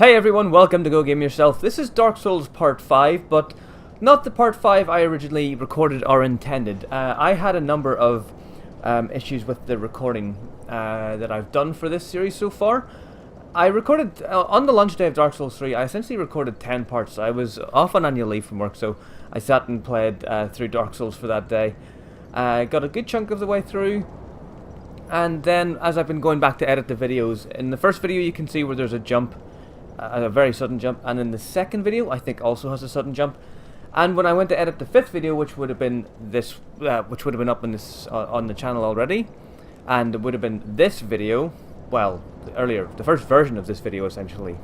Hey everyone, welcome to Go Game Yourself. This is Dark Souls Part 5, but not the Part 5 I originally recorded or intended. I had a number of issues with the recording that I've done for this series so far. I recorded, on the launch day of Dark Souls 3, I essentially recorded 10 parts. I was off on annual leave from work, so I sat and played through Dark Souls for that day. Got a good chunk of the way through. And then, as I've been going back to edit the videos, in the first video you can see where there's a jump, a very sudden jump, and in the second video I think also has a sudden jump. And when I went to edit the fifth video, which would have been this, which would have been up in this on the channel already, and it would have been this video, well, the first version of this video essentially.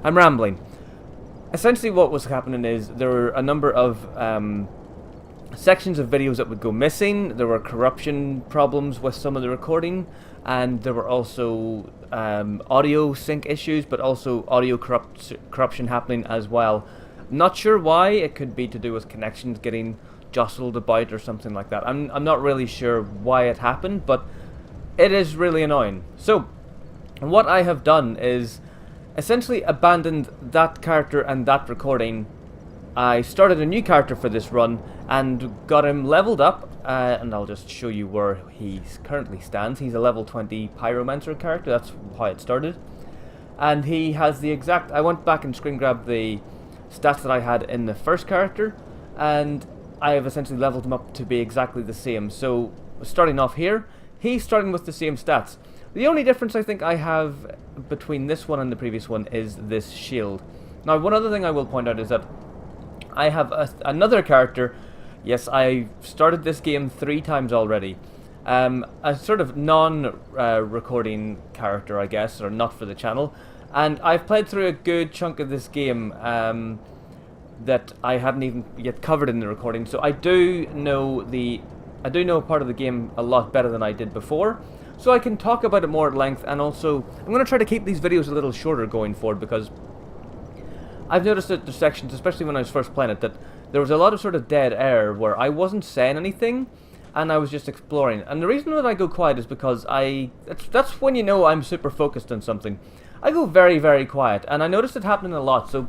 I'm rambling. Essentially what was happening is there were a number of sections of videos that would go missing. There were corruption problems with some of the recording, and there were also audio sync issues, but also audio corruption happening as well. Not sure why. It could be to do with connections getting jostled about or something like that. I'm not really sure why it happened, but it is really annoying. So what I have done is essentially abandoned that character and that recording. I started a new character for this run and got him leveled up, and I'll just show you where he currently stands. He's a level 20 Pyromancer character, that's how it started. And he has the exact, I went back and screen grabbed the stats that I had in the first character, and I have essentially leveled him up to be exactly the same. So starting off here, he's starting with the same stats. The only difference I think I have between this one and the previous one is this shield. Now, one other thing I will point out is that I have another character. Yes, I started this game 3 times already. A sort of non-recording character, I guess, or not for the channel. And I've played through a good chunk of this game that I hadn't even yet covered in the recording. So I do know a part of the game a lot better than I did before. So I can talk about it more at length, and also I'm going to try to keep these videos a little shorter going forward, because I've noticed that the sections, especially when I was first playing it, that there was a lot of sort of dead air where I wasn't saying anything and I was just exploring. And the reason that I go quiet is because that's when you know I'm super focused on something. I go very, very quiet, and I noticed it happening a lot. So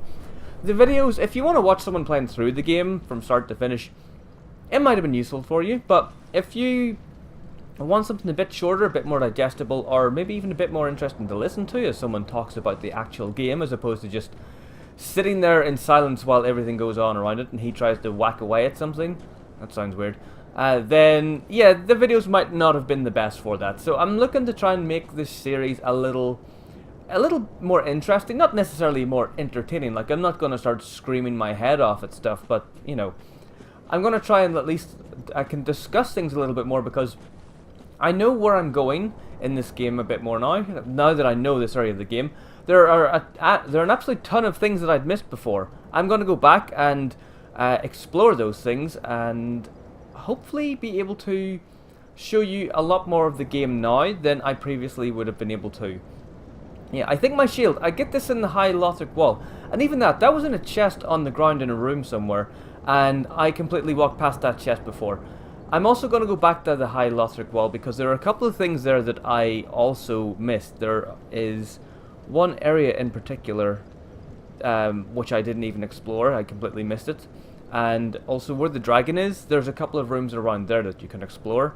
the videos, if you want to watch someone playing through the game from start to finish, it might have been useful for you. But if you want something a bit shorter, a bit more digestible, or maybe even a bit more interesting to listen to as someone talks about the actual game as opposed to just sitting there in silence while everything goes on around it and he tries to whack away at something, that sounds weird, then yeah, the videos might not have been the best for that. So I'm looking to try and make this series a little more interesting, not necessarily more entertaining. Like, I'm not going to start screaming my head off at stuff, but you know, I'm going to try and at least I can discuss things a little bit more, because I know where I'm going in this game a bit more now that I know this area of the game. There are an absolute ton of things that I'd missed before. I'm going to go back and explore those things, and hopefully be able to show you a lot more of the game now than I previously would have been able to. Yeah, I think my shield, I get this in the High Lothric Wall, and even that was in a chest on the ground in a room somewhere, and I completely walked past that chest before. I'm also going to go back to the High Lothric Wall because there are a couple of things there that I also missed. There is one area in particular which I didn't even explore. I completely missed it. And also where the dragon is, there's a couple of rooms around there that you can explore.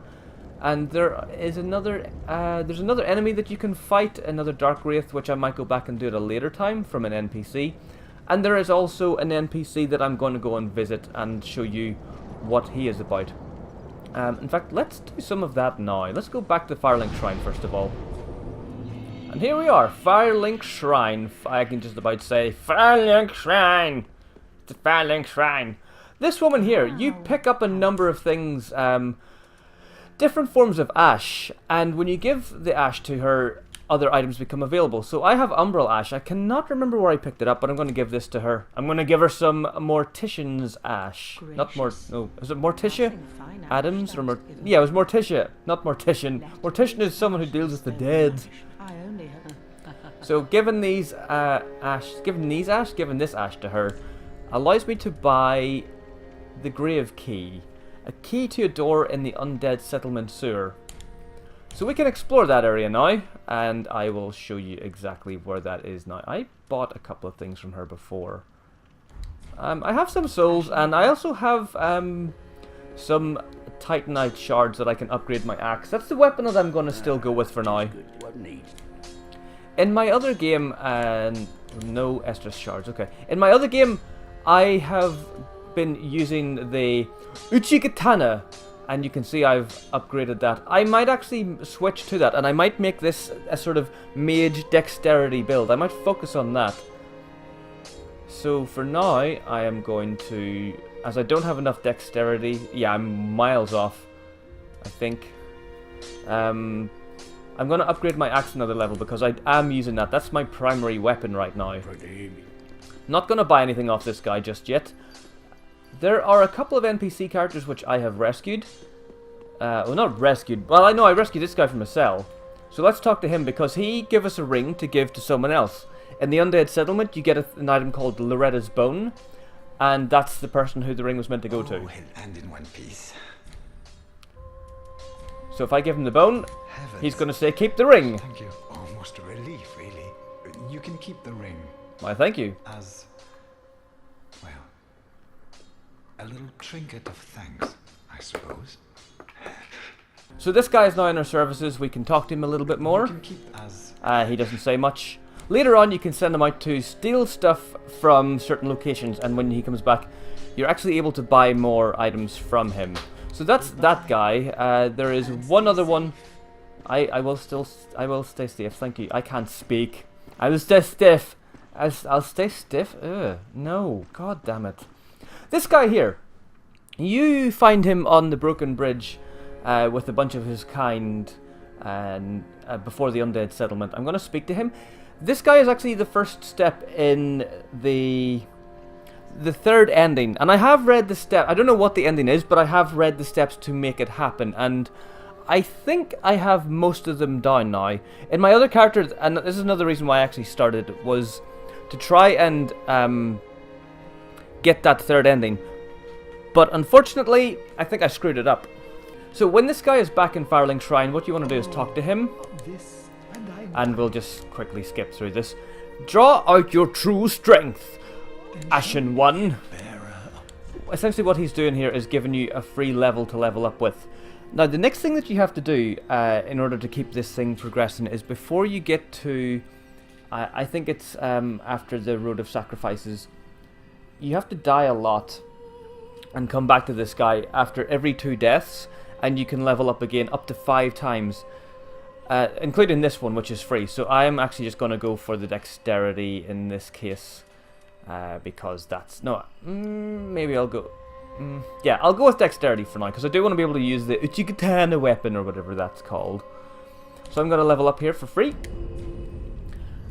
And there is there's another enemy that you can fight, another Dark Wraith, which I might go back and do at a later time from an NPC. And there is also an NPC that I'm going to go and visit and show you what he is about. In fact, let's do some of that now. Let's go back to Firelink Shrine first of all. And here we are, Firelink Shrine. I can just about say, Firelink Shrine! It's a Firelink Shrine. This woman here, you pick up a number of things, different forms of ash, and when you give the ash to her, other items become available. So I have Umbral Ash. I cannot remember where I picked it up, but I'm going to give this to her. I'm going to give her some Mortician's Ash. Gracious. Not more. No, is it Morticia? Adams or yeah, it was Morticia, not Mortician. Mortician is someone who deals with the dead. So given this ash to her, allows me to buy the Grave Key, a key to a door in the Undead Settlement sewer. So we can explore that area now, and I will show you exactly where that is now. I bought a couple of things from her before. I have some souls, and I also have some titanite shards that I can upgrade my axe. That's the weapon that I'm going to still go with for now. In my other game, no estrus shards, okay. In my other game, I have been using the Uchigatana, and you can see I've upgraded that. I might actually switch to that, and I might make this a sort of mage dexterity build. I might focus on that. So for now, I am going to, as I don't have enough dexterity, yeah, I'm miles off, I think. I'm going to upgrade my axe another level because I am using that. That's my primary weapon right now. Not going to buy anything off this guy just yet. There are a couple of NPC characters which I have rescued. Well, not rescued. Well, I know I rescued this guy from a cell. So let's talk to him because he gave us a ring to give to someone else. In the Undead Settlement, you get an item called Loretta's Bone. And that's the person who the ring was meant to go to. He'll end in one piece. So if I give him the bone, Heavens. he's going to say, keep the ring. Thank you. Almost a relief, really. You can keep the ring Why, thank you. as, well, a little trinket of thanks, I suppose. So this guy is now in our services. We can talk to him a little bit more. You can keep as He doesn't say much. Later on, you can send him out to steal stuff from certain locations, and when he comes back, you're actually able to buy more items from him. So that's that guy. There is one other one. I will stay stiff. Thank you. I can't speak. I will stay stiff. I'll stay stiff. Ugh, no, god damn it. This guy here. You find him on the broken bridge with a bunch of his kind, and before the Undead Settlement. I'm going to speak to him. This guy is actually the first step in the third ending, and I have read the step. I don't know what the ending is, but I have read the steps to make it happen, and I think I have most of them down now. In my other characters, and this is another reason why I actually started, was to try and get that third ending. But unfortunately, I think I screwed it up. So when this guy is back in Firelink Shrine, what you want to do is talk to him. And we'll just quickly skip through this. Draw out your true strength, Ashen One. Essentially what he's doing here is giving you a free level to level up with. Now the next thing that you have to do in order to keep this thing progressing is before you get to, I think it's after the Road of Sacrifices, you have to die a lot and come back to this guy after every 2 deaths, and you can level up again up to 5 times. Including this one, which is free. So I'm actually just going to go for the dexterity in this case. Because that's... No, maybe I'll go... yeah, I'll go with dexterity for now. Because I do want to be able to use the Uchigatana weapon or whatever that's called. So I'm going to level up here for free.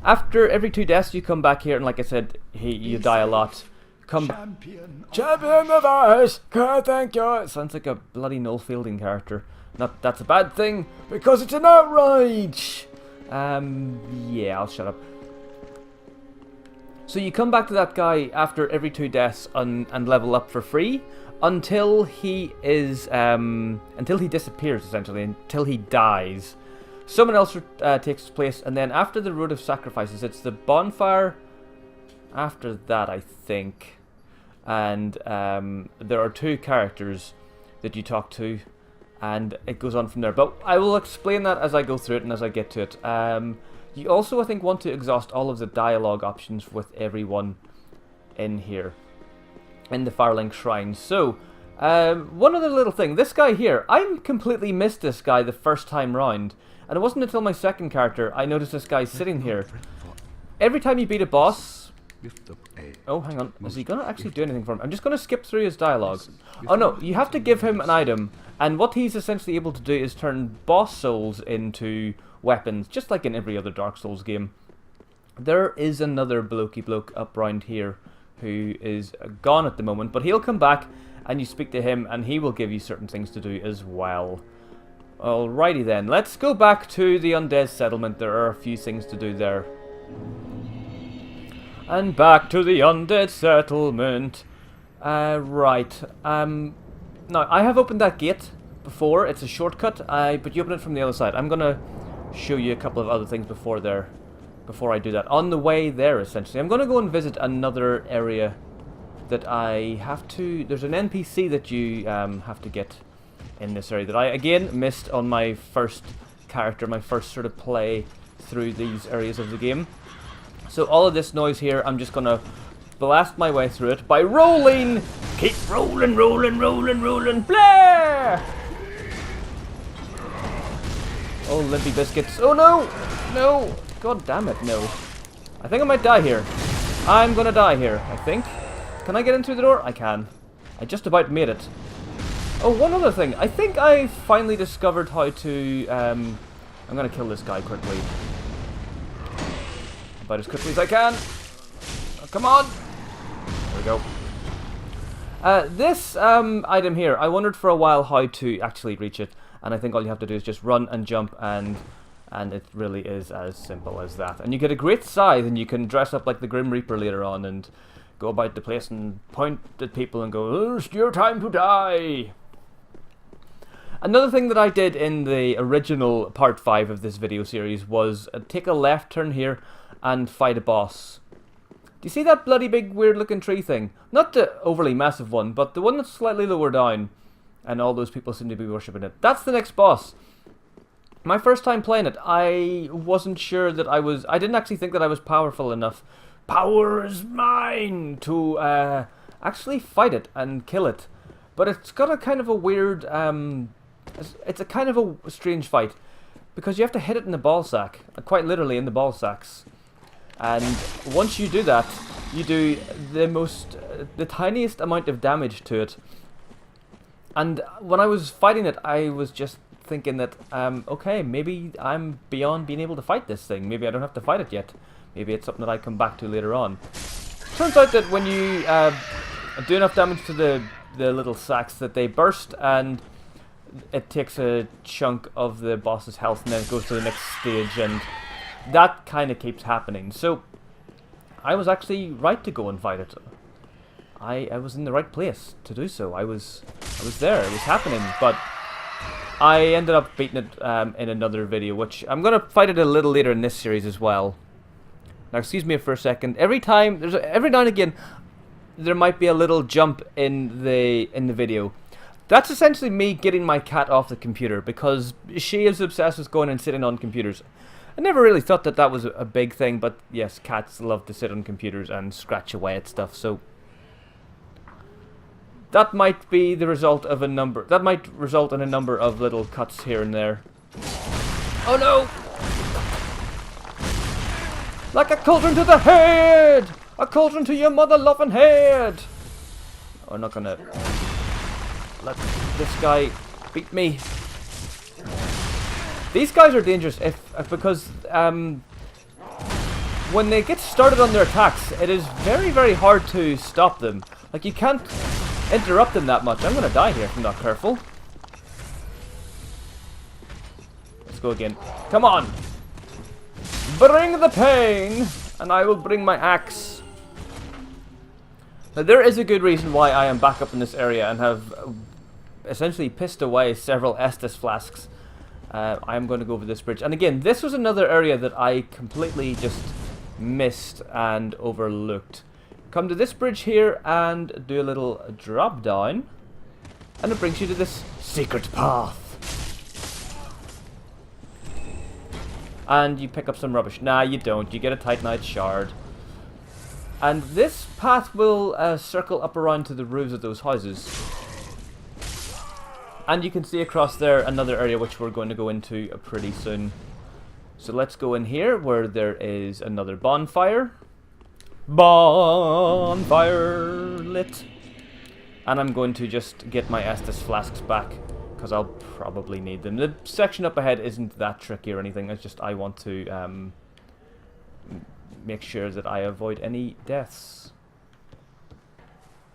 After every 2 deaths, you come back here. And like I said, you die a lot. Champion of ours! Thank you! It sounds like a bloody Noel Fielding character. Not that's a bad thing, because it's an outrage! Yeah, I'll shut up. So you come back to that guy after every 2 deaths and level up for free until he is, until he disappears, essentially, until he dies. Someone else takes his place, and then after the Road of Sacrifices, it's the bonfire after that, I think. And there are 2 characters that you talk to, and it goes on from there. But I will explain that as I go through it and as I get to it. You also, I think, want to exhaust all of the dialogue options with everyone in here, in the Firelink Shrine. So, one other little thing. This guy here, I completely missed this guy the first time round. And it wasn't until my second character I noticed this guy sitting here. Every time you beat a boss... Oh, hang on. Is he going to actually do anything for him? I'm just going to skip through his dialogue. Oh no, you have to give him an item. And what he's essentially able to do is turn boss souls into weapons, just like in every other Dark Souls game. There is another blokey bloke up round here who is gone at the moment, but he'll come back and you speak to him and he will give you certain things to do as well. Alrighty then, let's go back to the Undead Settlement. There are a few things to do there. And back to the Undead Settlement. Right. Now, I have opened that gate before. It's a shortcut, but you open it from the other side. I'm going to show you a couple of other things before I do that. On the way there, essentially, I'm going to go and visit another area that I have to... There's an NPC that you have to get in this area that I, again, missed on my first character, my first sort of play through these areas of the game. So all of this noise here, I'm just going to blast my way through it by rolling! Keep rolling, rolling, rolling, rolling, blah! Oh, limpy biscuits. Oh no! No! God damn it, no. I think I might die here. I'm gonna die here, I think. Can I get in through the door? I can. I just about made it. Oh, one other thing. I think I finally discovered how to... I'm gonna kill this guy quickly. About as quickly as I can. Oh, come on! There we go. This item here, I wondered for a while how to actually reach it. And I think all you have to do is just run and jump, and it really is as simple as that. And you get a great scythe, and you can dress up like the Grim Reaper later on and go about the place and point at people and go, "Oh, it's your time to die." Another thing that I did in the original part 5 of this video series was take a left turn here and fight a boss. Do you see that bloody big weird looking tree thing? Not the overly massive one, but the one that's slightly lower down. And all those people seem to be worshipping it. That's the next boss. My first time playing it, I wasn't sure that I didn't actually think that I was powerful enough. Power is mine! To actually fight it and kill it. But it's got a kind of a weird, it's a kind of a strange fight. Because you have to hit it in the ball sack. Quite literally in the ball sacks. And once you do that, you do the tiniest amount of damage to it. And when I was fighting it, I was just thinking that, okay, maybe I'm beyond being able to fight this thing. Maybe I don't have to fight it yet. Maybe it's something that I come back to later on. Turns out that when you do enough damage to the little sacks, that they burst, and it takes a chunk of the boss's health, and then it goes to the next stage, and that kind of keeps happening. So I was actually right to go and fight it. I was in the right place to do so. I was there. It was happening, but I ended up beating it in another video, which I'm gonna fight it a little later in this series as well. Now, excuse me for a second. Every now and again, there might be a little jump in the video. That's essentially me getting my cat off the computer, because she is obsessed with going and sitting on computers. I never really thought that that was a big thing, but yes, cats love to sit on computers and scratch away at stuff. So that might be the result of a number. That might result in a number of little cuts here and there. Oh no! Like a cauldron to the head! A cauldron to your mother-loving head! Oh, I'm not gonna let this guy beat me. These guys are dangerous because when they get started on their attacks, it is very, very hard to stop them. Like, you can't interrupt them that much. I'm gonna die here if I'm not careful. Let's go again. Come on! Bring the pain, and I will bring my axe. Now, there is a good reason why I am back up in this area and have essentially pissed away several Estus flasks. I am going to go over this bridge. And again, this was another area that I completely just missed and overlooked. Come to this bridge here and do a little drop down. And it brings you to this secret path. And you pick up some rubbish. Nah, you don't. You get a Titanite shard. And this path will circle up around to the roofs of those houses. And you can see across there another area which we're going to go into pretty soon. So let's go in here where there is another bonfire. Bonfire lit. And I'm going to just get my Estus flasks back, because I'll probably need them. The section up ahead isn't that tricky or anything. It's just I want to make sure that I avoid any deaths.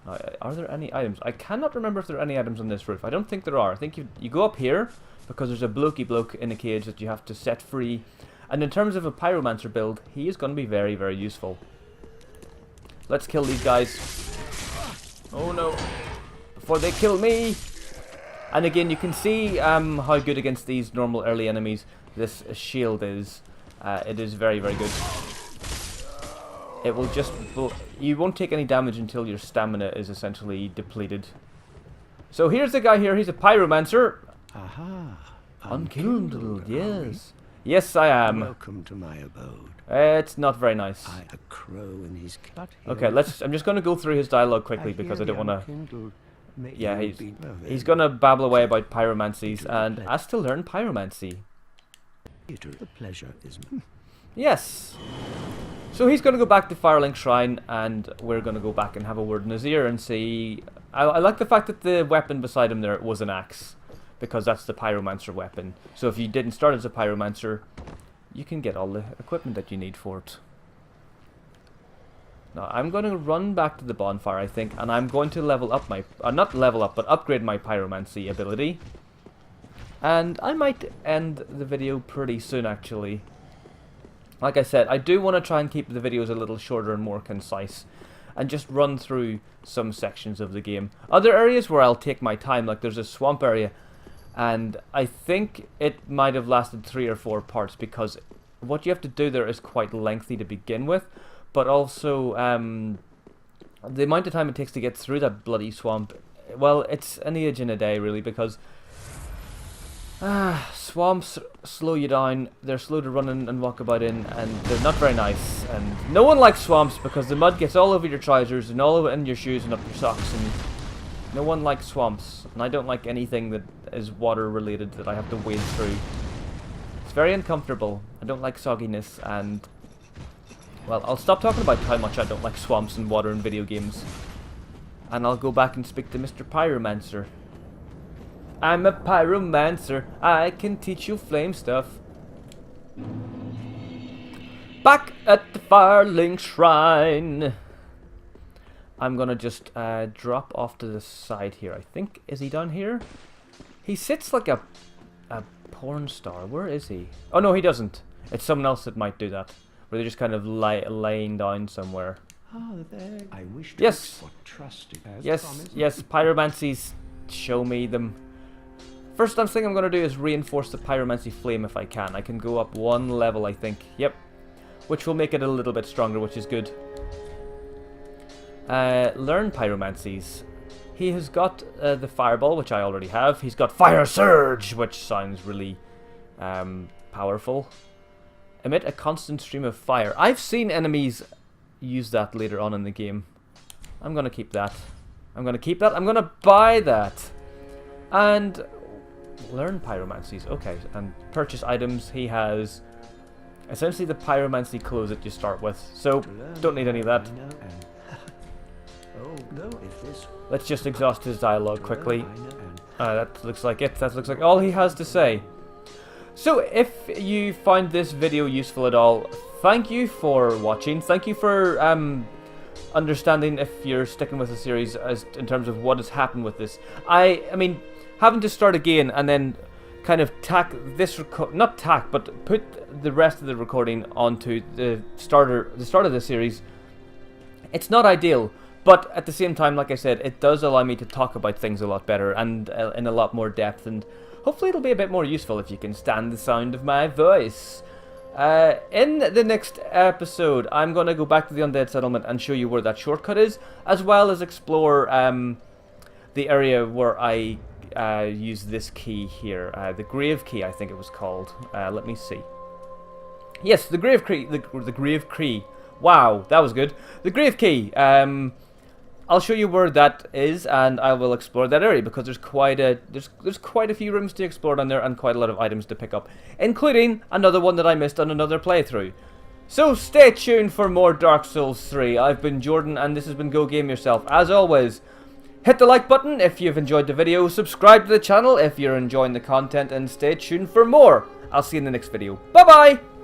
Now, are there any items? I cannot remember if there are any items on this roof. I don't think there are. I think you go up here because there's a blokey bloke in a cage that you have to set free. And in terms of a pyromancer build, he is going to be very, very useful. Let's kill these guys. Oh no. Before they kill me. And again, you can see how good against these normal early enemies this shield is. It is very, very good. It will just... you won't take any damage until your stamina is essentially depleted. So here's the guy here. He's a pyromancer. Aha. Unkindled, yes. Yes, I am. Welcome to my abode. It's not very nice. A crow in his cut. Okay, I'm just going to go through his dialogue quickly because I don't want to... Yeah, he's going to babble away about pyromancies and has to learn pyromancy. The pleasure is... Yes. So he's going to go back to Firelink Shrine, and we're going to go back and have a word in his ear and see... I like the fact that the weapon beside him there was an axe, because that's the pyromancer weapon. So if you didn't start as a pyromancer, you can get all the equipment that you need for it. Now I'm going to run back to the bonfire, I think, and I'm going to level up my... not level up, but upgrade my pyromancy ability. And I might end the video pretty soon, actually. Like I said, I do want to try and keep the videos a little shorter and more concise, and just run through some sections of the game. Other areas where I'll take my time, like there's a swamp area, and I think it might have lasted 3 or 4 parts, because what you have to do there is quite lengthy to begin with, but also the amount of time it takes to get through that bloody swamp, well, it's an age in a day, really, because swamps slow you down. They're slow to run in and walk about in, and they're not very nice. And no one likes swamps because the mud gets all over your trousers and all over in your shoes and up your socks. And no one likes swamps, and I don't like anything that is water related that I have to wade through. It's very uncomfortable. I don't like sogginess, and well, I'll stop talking about how much I don't like swamps and water in video games, and I'll go back and speak to Mr. Pyromancer. I'm a pyromancer, I can teach you flame stuff. Back at the Firelink Shrine. I'm gonna just drop off to the side here, I think. Is he down here? He sits like a porn star. Where is he? Oh no, he doesn't. It's someone else that might do that, where they're just kind of laying down somewhere. Oh, there. I wish to yes. Trusted Yes, pyromancies. Show me them. First thing I'm going to do is reinforce the pyromancy flame if I can. I can go up 1 level, I think. Yep. Which will make it a little bit stronger, which is good. Learn pyromancies. He has got the fireball, which I already have. He's got fire surge, which sounds really powerful. Emit a constant stream of fire. I've seen enemies use that later on in the game. I'm going to keep that. I'm going to buy that. And learn pyromancies. Okay, and purchase items. He has essentially the pyromancy clothes that you start with, so don't need any of that. Let's just exhaust his dialogue quickly. That looks like it. That looks like all he has to say. So if you find this video useful at all, thank you for watching. Thank you for understanding if you're sticking with the series as in terms of what has happened with this. I mean, having to start again and then kind of but put the rest of the recording onto the start of the series. It's not ideal, but at the same time, like I said, it does allow me to talk about things a lot better and in a lot more depth, and hopefully it'll be a bit more useful if you can stand the sound of my voice. In the next episode, I'm going to go back to the Undead Settlement and show you where that shortcut is, as well as explore the area where I use this key here, the grave key, I think it was called. Let me see. Yes, the grave key. The grave key. Wow, that was good. The grave key. I'll show you where that is, and I will explore that area because there's quite a few rooms to explore down there and quite a lot of items to pick up, including another one that I missed on another playthrough. So stay tuned for more Dark Souls 3. I've been Jordan, and this has been Go Game Yourself. As always, hit the like button if you've enjoyed the video, subscribe to the channel if you're enjoying the content, and stay tuned for more. I'll see you in the next video. Bye bye!